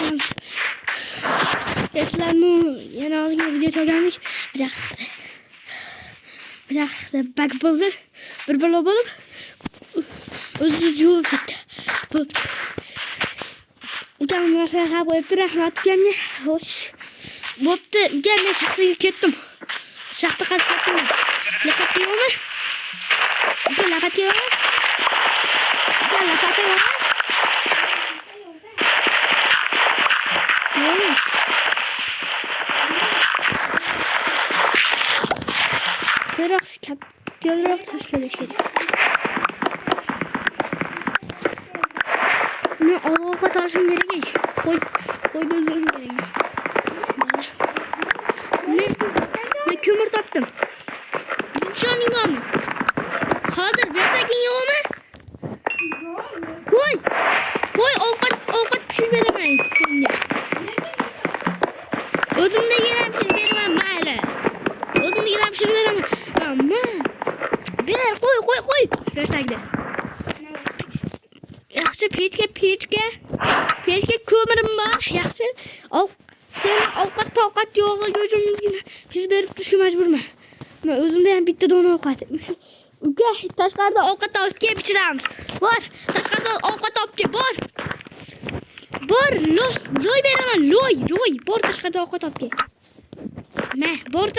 boshlaymiz. Sizlarni yana ozgina video tayyorladik. Bir hafta bak bo'ldi. Bir balo bo'lib o'zi yuvib ketdi. Ukamlarga qarab qo'yibdi, rahmat ukamga. Xo'sh. Bo'pti, ukam men shaxtaga ketdim. Shaxta qazib ketdim. Laqat yo'qmi? Uka laqat yo'qmi? Uka laqat yo'qmi? Yo'qmi? Tezroq tosh kelish kerak. Men olg'a toshim kerak. Qo'y o'ldirim kerak. Men ko'mir topdim. Ishoning bormi? Hozir bertaking yo'qmi? Qo'y ovqat pishirib beraman senga. O'zimdagina pishirib beraman, mayli. O'zimdagina pishirib beraman. Ammo ber, qo'y. Bersangda. Yaxshi pechka ko'mirim bor. Yaxshi. Sen ovqat yo'qligi uchun pishirib berib turishga majburman. Men o'zimda ham bitta dona ovqat. Uka, tashqarida ovqat olib kelib pishiramiz. Bor, tashqarida ovqat olib kel, bor. Bor, loy beraman, loy. Bor tashqarida ovqat olib kel. Mana, bor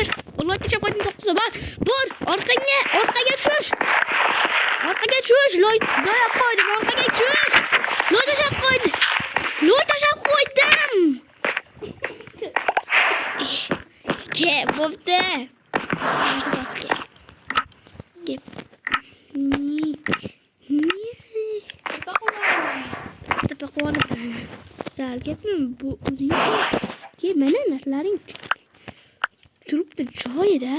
Alloh tashab qo'ydim to'qqizi bor. Bor, orqaga tush. Loy doyab qo'ydim, orqaga tush. Loy tashab qo'ydim. Ke, bo'pti. Narsa topga. Gep. Tapaqo'ni qana. Zal gapmi bu o'zingga. Ke, mana narsalarning turibdi joyida.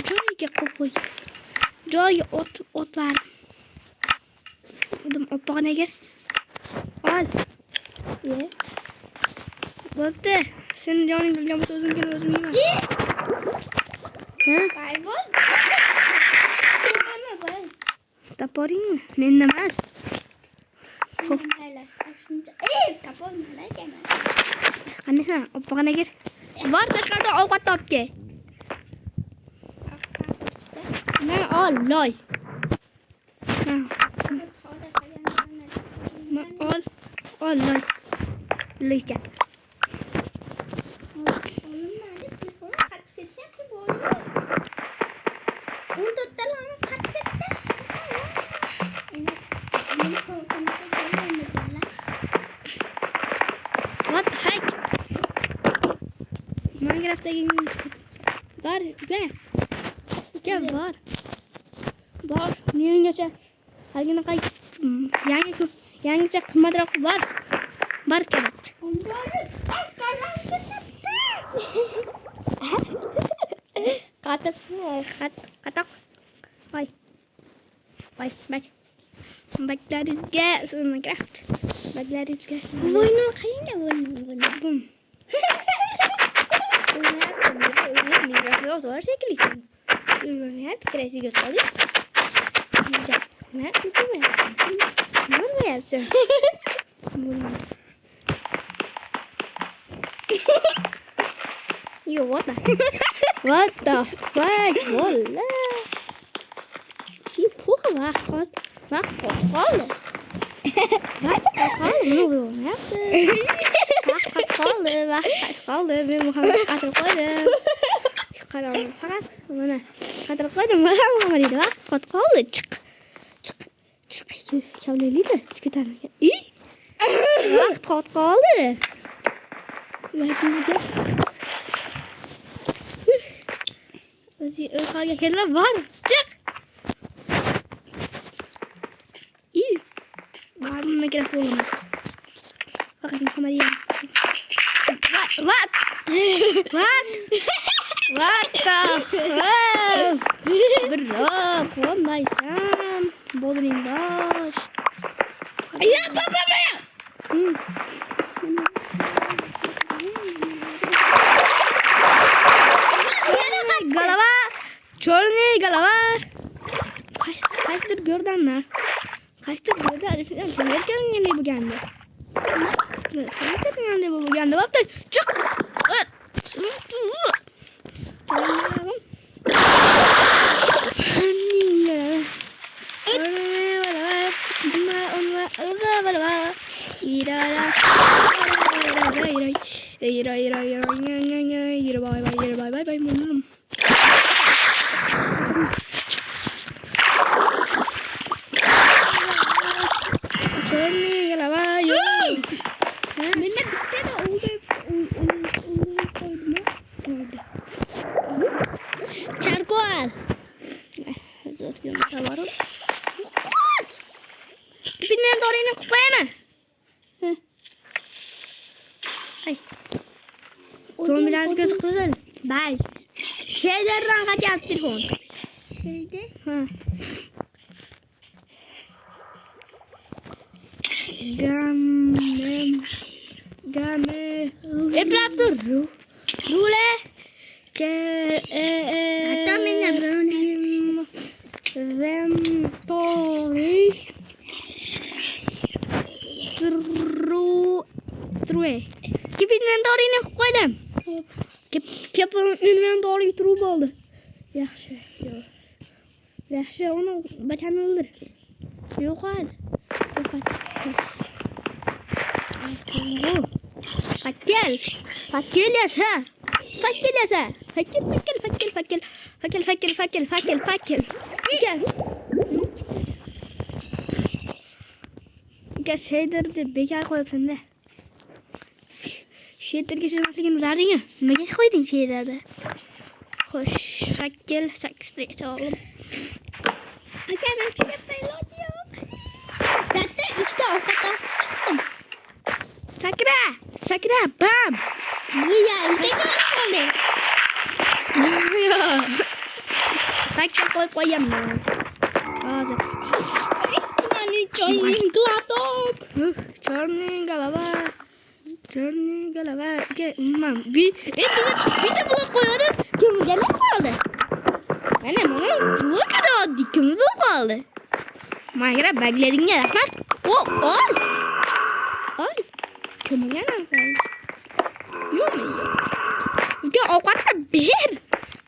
Joyiga qo'y. Joyi o't var. Dedim opog'inaga. Ol. Ye. Bo'pti. Sen joning bilgan bo'lsa o'zingga o'zim yeyman. Ha? Baybol. Nima bo'l? Taporingmi? Menda emas. Xo'p. Tapor nima ekan? Qanisa, opog'inaga. Bor tashqarida ovqat topga. Men ol, loy. Ol, loy. Loyga. What the heck? Minecraft'dagi var, var. Bor, mengacha haligiga yangicha qimmatroq bor. Bor kerak. Qatoq. Voy, bak. Baklarizga Minecraft. Baklarizga. Voyni qayerga bum. Minecraft var şekilli. Hep kresi götürüyor. Ne yapsın? Yo, what the fuck? Valla. Şey puh wacht kontrolle. Ne yaptı? Kontrolle. Ben Muhammed kontrolle. Karanlık fakat bana kontrolle bana dedi bak kontrolle çık. Kavleli de çıkıtan. İyi. Bak kontrolle. Bakınca. Özü kelle var. Çık. İyi. Var mı gerek olmaz. Bakın kamerayı. What the? Bro, fondaysam. Bodring baş. Ya baba mı? Galava. Çorni galava. Kaçtır gördün mü? Kaçtır gördün. Nereden bu geldi? Tengande bo'lganda bo'pti. Chiq. Charcoal. Pindah dorini qo'yaman. Ay. Zombilarni ko'z qizil. Bay. Shaderdan qatyapti telefon. Shader? Ha. Game. Eplab tur. Rule. Hatta menga Ventori. True. Kip inventoryni qo'ydim. Kip inventory true bo'ldi. Yaxshi. Yaxshi, uni bachani o'ldir. Yo'qol. Fakkel yasa. Fakkel. Gel shaderni bekor qo'yibsan-da. Shaderga shunaqligini bilarding-ku. Nimaga qo'yding shaderni? Xo'sh, fakkel 8 olim. Aka, men chiqibman iloji yo'q. Datta ikkita ovqatdan chiqdim. Sakra, bam. Bu yerda qoldi. Fakkel qo'yib qo'yaman. Hozir. Joyning glatok. Chorning galava. Umuman bitta blok qo'ydim. Kimga qoldi? Mana blokada oddiy kim qoldi? Menga baglaringga rahmat. Ol. Kimga qoldi? Yo'q. Uka ovqatni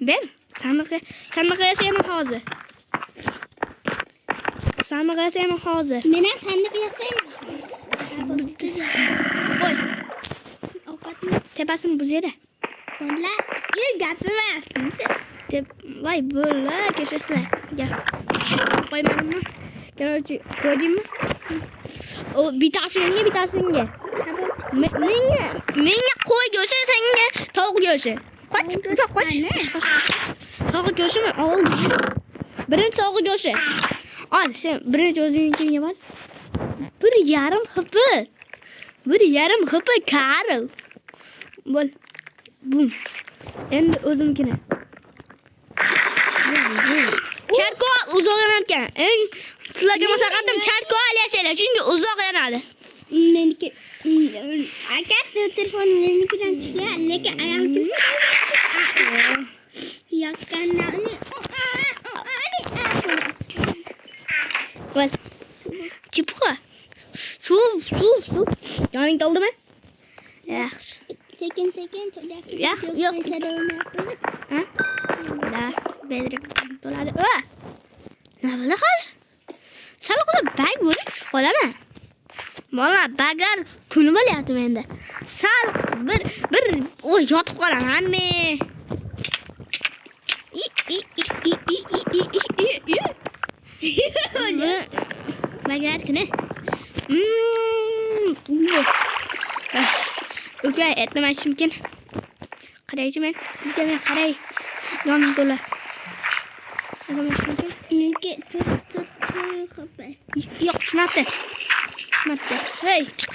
ber. Sandiqqa yasayman hozir. Men ham sandiq yasayman. Qo'y. Ovqatni Tepasini buzaydi. bo'la. Gapirmayapsiz. Voy bo'la, kechasizlar. Gel. Qo'ymadimmi? Короче, qo'ydingmi? O bitasini. Menga qo'y go'shi, senga tovuq go'shi. Qoch. Tovuq go'shimi? Ol. Birinchi tovuq go'shi. Al, sen birinchi o'zingga ol. 1,5 hp Karl. Bo'l. Bum. Endi o'zimkina. Charcoal uzoq yanarkan. Sizlarga maslahatim charcoal yasanglar, chunki uzoq yanadi. Meniki aka telefon menikidan tushgan, lekin ayam yaqqanlarni Voy. Chipqa. Suv. Yoning to'ldimi? Yaxshi. Sekin to'lab. Yo'q. Ha? Da, bedrik to'ladi. Nima bo'ldi hozir? Sal qilib bag bo'lib qolaman. Mana baglar kuni bo'lyapti menda. Sal bir yotib qolaman hamma. Baglar kuni. Uka etmash mumkin. Qaraychiman. Qaray. Yonim to'la. Etmash mumkin. Meniki Yo'q, tushmabdi. Hey, chiq.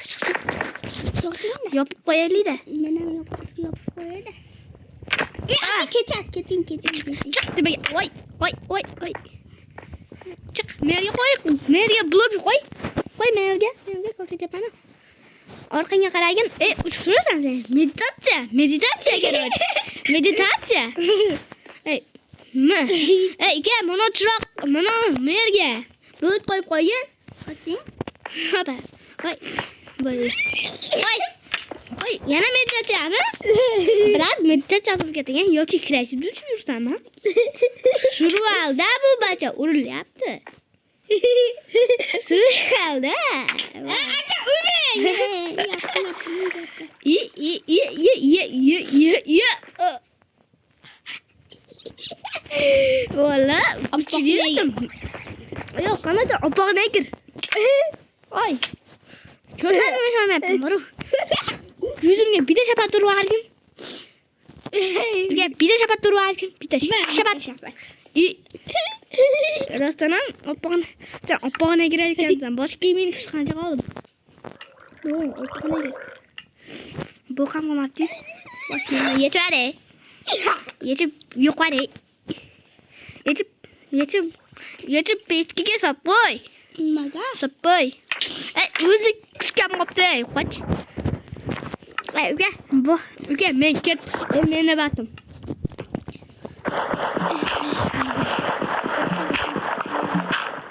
Yopib qo'yaylik-da. Men ham yopib qo'yadi. Keting. Chiq demak. Voy. Chiq, merga qo'y. Merga blok qo'y. Qo'y merga ko'rsatapman. Orqangga qaragin. Surasan sen. Meditatsiya kerak. Meditatsiya. Ey, aka, mana chiroq, mana merga blok qo'yib qo'ygin. Qoching. Haba. Voy. Böyle. Oy, yana meditasyami? Brat, meditatsiya qilib ketgan yoki kirashib tushirsanmi? Survalda bu bacha urilyapti. Survalda. Aka urmang. Valla, opchidim. Yo'q, qanaqa opog'ina kir. Oy. Ko'zlarimni ishonmayapman, boru. Yuzimga bitta shapat urib olgin. Bitta shapat urib olgin. Bitta shapat. Rostdan ham opog'ina. Sen opog'ina kirar ekansan. Boshqa kiyiming hech qancha qoldi. Yo'q, opog'ina kir. Bu ham qolmabdi. Boshqa yechare. Yechib yuqori. Yechib pechkiga solib qo'y. Nimaga? Solib qo'y. O'zi kuchkam qopti. Qoch. Uka, men ket. Meni batim.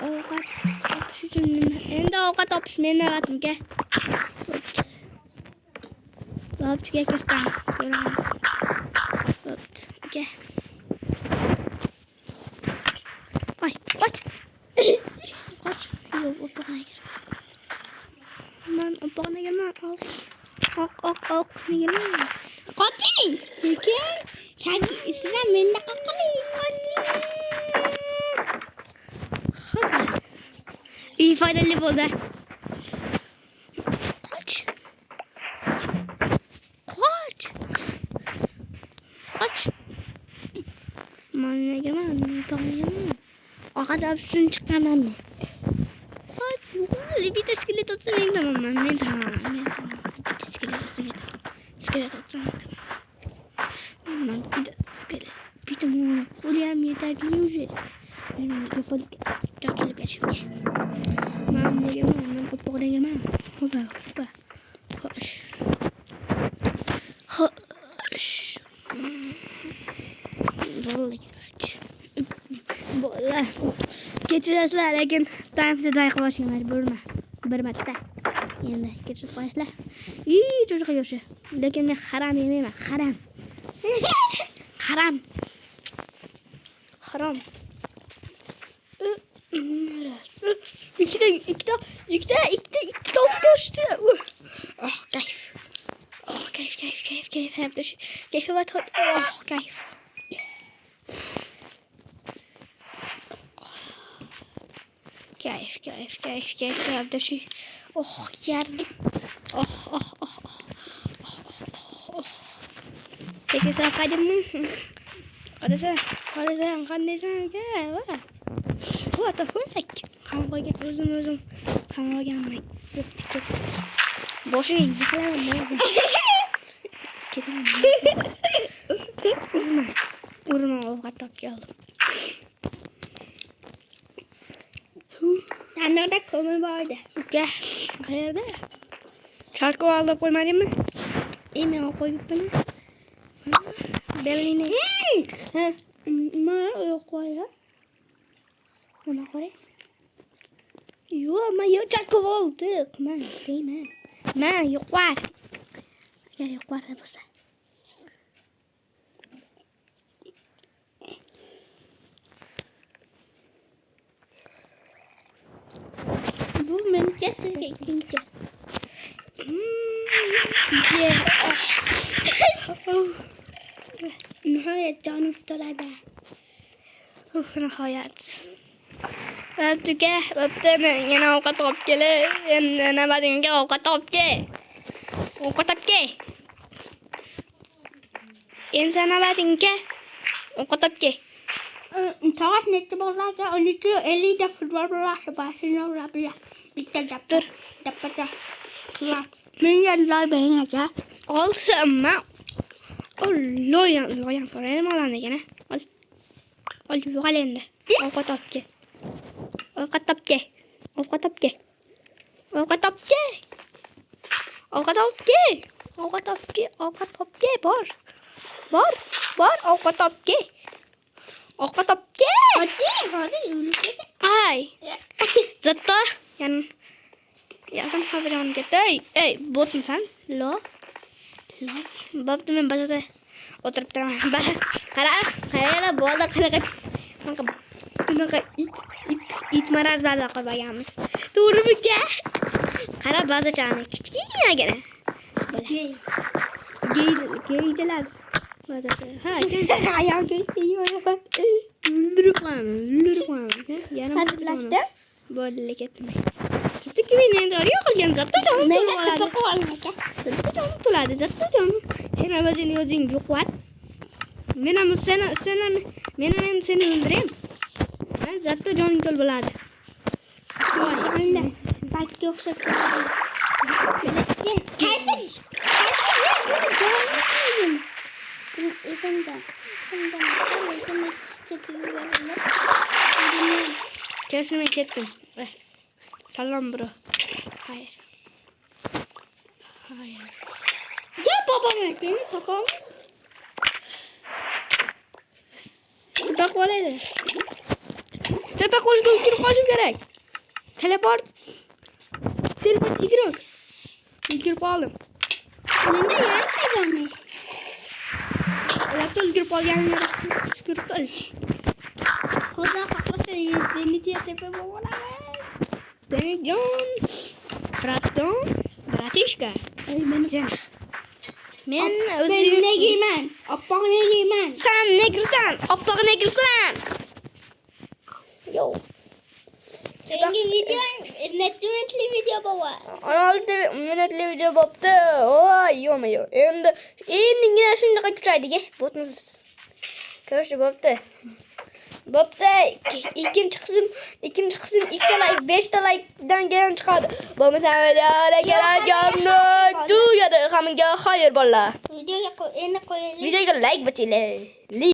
Ovqat topish uchun endi ovqat topish meni batimga. Babchiga kestam. Ko'ramiz. Uka. Ay, qoch. Qoch. Yo'q, opog'ina kir. Men opog'ina girman. Oq, nega? Qoching. Lekin shagi sizlar menda qaqaling. İyi foydali bo'ldi. Qoch. Mana Oqat olib chiqaman men. Qoch. Bitta skelet otsa men tamaman. Bitta skelet otsa men. Man bitta skelet. Bitta mo'no. Qo'lim yetadi уже. Men opog'inaman. Ho'pa. Xo'sh. Bola. Kechirasizlar, lekin taymsiday qilishga majburman. Bir marta. Endi kechirib qo'yasizlar. Cho'chqa yoshi. Lekin men haram yemayman. Haram. İkide okuştu. Keyif. Keyif. Hem de keyfe var. Keyif. Keyif. Hem de yardım. Peki sen kaydın mı? Hadi sen kandesan gel. What the fuck? Hamburger özüm. Hamburger yok tiket. Boşuna yıkılamam lazım. Kedim. Urma ovqat topib keldim. Sanda ko'mir bordi. Uka, qayerda? Charkov olib qo'ymadingmi? Men olib qo'yibman. Berlin. Nima yo'q qo'ya? Nima qo'ray? Yo'q, men charkov oldik. Men deyman. Men yo'q var. Agar yo'q var bo'lsa. Bu menga sizga ikkinchi. Nihoyat jonim to'ladi. Nihoyat. Babtuga, men yana ovqat olib kelay. Endi navbatingga ovqat olib kel. Endi navbatingga ovqat olib kel. Soat necha bo'ladi? 12:50 futbol bo'ladi. Bashini uradi. Bitta daptar. Menga loy bering aka. Olsam, loyan ko'raymi olandagina? Ol, yo'qol endi. Ovqat olib kel. Ovqat olib kel. Bor. Ovqat olib kel. Ay. Zато yan Yaqin xabarim ketdi. Ey, botmisan? Lo. Bo'pti, men bazada o'tirib turaman. Qara, bo'ldi, qanaqa bunaqa it maraz baza qilganmiz. To'g'rimi-ku? Qara, bazachani kichkinagina. Geydilar. Bazacha. Ha, Ayog'i yo'q. O'ldirib qo'yamiz. Yana Hazillashdi. Bo'ldi, ketdim. Ketdiki, men endi yo'qolgan zotda jonim Menga to'ladi. qilib qo'yalmagan. Zotda jonim to'ladi, zotda jonim. Sen o'zing yo'qot. Men ham seni o'ldiraman. Ha, zotda joning to'l bo'ladi. Jonimda bakka o'xshab ketdi. Qaysi? Kesin men ketdim. Salom bro. Hayır. Ya babam seni takalım. Bak olaydı. Tepe koşup gerek. Teleport idrok. İlgirip aldım. Nende yerinde canım. Olatta ilgirip aldım. Ilgirip aldım. Xudo xohlasa deni tepe bo'laman. Seni John. Bratishka. Men o'zim ne giyman? Oppoq ne giyman? Sen negrsan, oppoq negrsan. Yo. Sengi video netli video baba. 16 minutli video bo'pti. Voy, yo'q. Endi shunaqa kuchaydi-ku. Botmiz biz. Ko'rish bo'pti. Ikkinchi qism 2 like 5 like'dan keyin chiqadi. Bo'lmasa videoga tugadi. Hammaga xayr bolalar. Videoga endi qo'yaylik. Videoga like bosinglar.